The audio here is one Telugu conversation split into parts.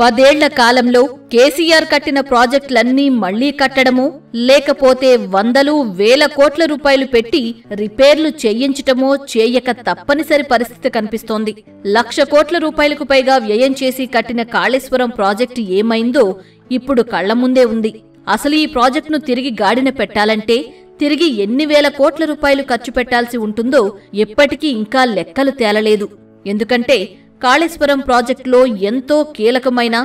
10 ఏళ్ల కాలంలో కేసీఆర్ కట్టిన ప్రాజెక్టులన్నీ మళ్లీ కట్టడమో లేకపోతే వందలు వేల కోట్ల రూపాయలు పెట్టి రిపేర్లు చేయించటమో చేయక తప్పనిసరి పరిస్థితి కనిపిస్తోంది. 1,00,000 కోట్ల రూపాయలకు పైగా వ్యయం చేసి కట్టిన కాళేశ్వరం ప్రాజెక్టు ఏమైందో ఇప్పుడు కళ్ల ముందే ఉంది. అసలు ఈ ప్రాజెక్టును తిరిగి గాడిన పెట్టాలంటే తిరిగి ఎన్ని వేల కోట్ల రూపాయలు ఖర్చు పెట్టాల్సి ఉంటుందో ఎప్పటికీ ఇంకా లెక్కలు తేలలేదు. ఎందుకంటే కాళేశ్వరం ప్రాజెక్టులో ఎంతో కీలకమైన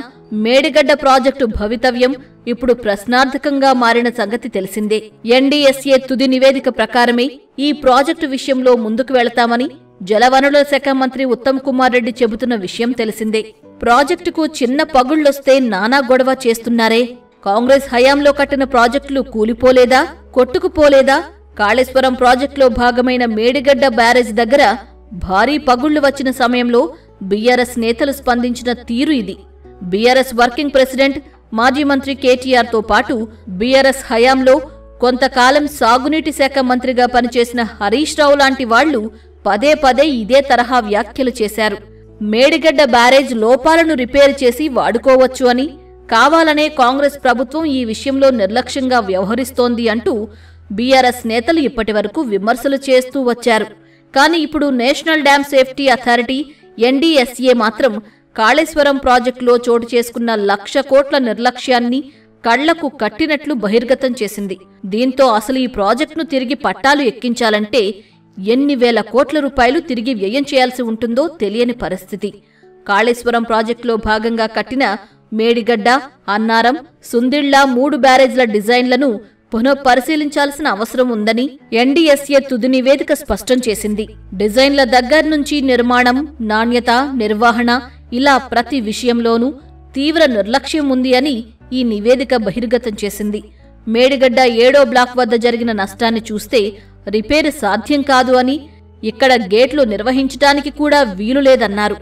మేడిగడ్డ ప్రాజెక్టు భవితవ్యం ఇప్పుడు ప్రశ్నార్థకంగా మారిన సంగతి తెలిసిందే. ఎన్డీఎస్ఏ తుది నివేదిక ప్రకారమే ఈ ప్రాజెక్టు విషయంలో ముందుకు వెళతామని జలవనరుల శాఖ మంత్రి ఉత్తమ్ కుమార్ రెడ్డి చెబుతున్న విషయం తెలిసిందే. ప్రాజెక్టుకు చిన్న పగుళ్లొస్తే నానా గొడవ చేస్తున్నారే. కాంగ్రెస్ హయాంలో కట్టిన ప్రాజెక్టులు కూలిపోలేదా, కొట్టుకుపోలేదా? కాళేశ్వరం ప్రాజెక్టులో భాగమైన మేడిగడ్డ బ్యారేజ్ దగ్గర భారీ పగుళ్లు వచ్చిన సమయంలో బీఆర్ఎస్ నేతలు స్పందించిన తీరు ఇది. బీఆర్ఎస్ వర్కింగ్ ప్రెసిడెంట్ మాజీ మంత్రి కేటీఆర్ తో పాటు బీఆర్ఎస్ హయాంలో కొంతకాలం సాగునీటి శాఖ మంత్రిగా పనిచేసిన హరీష్ రావు లాంటి వాళ్లు పదే పదే ఇదే తరహా వ్యాఖ్యలు చేశారు. మేడిగడ్డ బ్యారేజ్ లోపాలను రిపేర్ చేసి వాడుకోవచ్చు అని, కావాలనే కాంగ్రెస్ ప్రభుత్వం ఈ విషయంలో నిర్లక్ష్యంగా వ్యవహరిస్తోంది అంటూ బీఆర్ఎస్ నేతలు ఇప్పటివరకు విమర్శలు చేస్తూ వచ్చారు. కానీ ఇప్పుడు national dam safety authority NDSA మాత్రం కాళేశ్వరం ప్రాజెక్టులో చోటు చేసుకున్న 1,00,000 కోట్ల నిర్లక్ష్యాన్ని కళ్లకు కట్టినట్లు బహిర్గతం చేసింది. దీంతో అసలు ఈ ప్రాజెక్టును తిరిగి పట్టాలు ఎక్కించాలంటే ఎన్ని వేల కోట్ల రూపాయలు తిరిగి వ్యయం చేయాల్సి ఉంటుందో తెలియని పరిస్థితి. కాళేశ్వరం ప్రాజెక్టులో భాగంగా కట్టిన మేడిగడ్డ, అన్నారం, సుందిళ్ల 3 బ్యారేజ్ల డిజైన్లను పునఃపరిశీలించాల్సిన అవసరం ఉందని ఎన్డీఎస్ఏ తుది నివేదిక స్పష్టం చేసింది. డిజైన్ల దగ్గర్నుంచి నిర్మాణం, నాణ్యత, నిర్వహణ ఇలా ప్రతి విషయంలోనూ తీవ్ర నిర్లక్ష్యం ఉంది అని ఈ నివేదిక బహిర్గతం చేసింది. మేడిగడ్డ 7వ బ్లాక్ వద్ద జరిగిన నష్టాన్ని చూస్తే రిపేరు సాధ్యం కాదు అని, ఇక్కడ గేట్లు నిర్వహించటానికి కూడా వీలులేదన్నారు.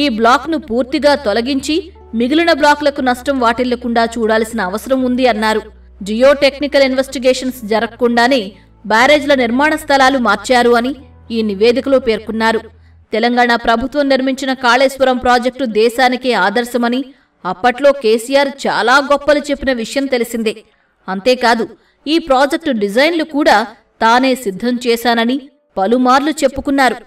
ఈ బ్లాక్ను పూర్తిగా తొలగించి మిగిలిన బ్లాక్లకు నష్టం వాటిల్లకుండా చూడాల్సిన అవసరం ఉంది అన్నారు. జియో టెక్నికల్ ఇన్వెస్టిగేషన్స్ జరగకుండానే బ్యారేజ్ల నిర్మాణ స్థలాలు మార్చారు అని ఈ నివేదికలో పేర్కొన్నారు. తెలంగాణ ప్రభుత్వం నిర్మించిన కాళేశ్వరం ప్రాజెక్టు దేశానికే ఆదర్శమని అప్పట్లో కేసీఆర్ చాలా గొప్పలు చెప్పిన విషయం తెలిసిందే. అంతేకాదు ఈ ప్రాజెక్టు డిజైన్లు కూడా తానే సిద్ధం చేశానని పలుమార్లు చెప్పుకున్నారు.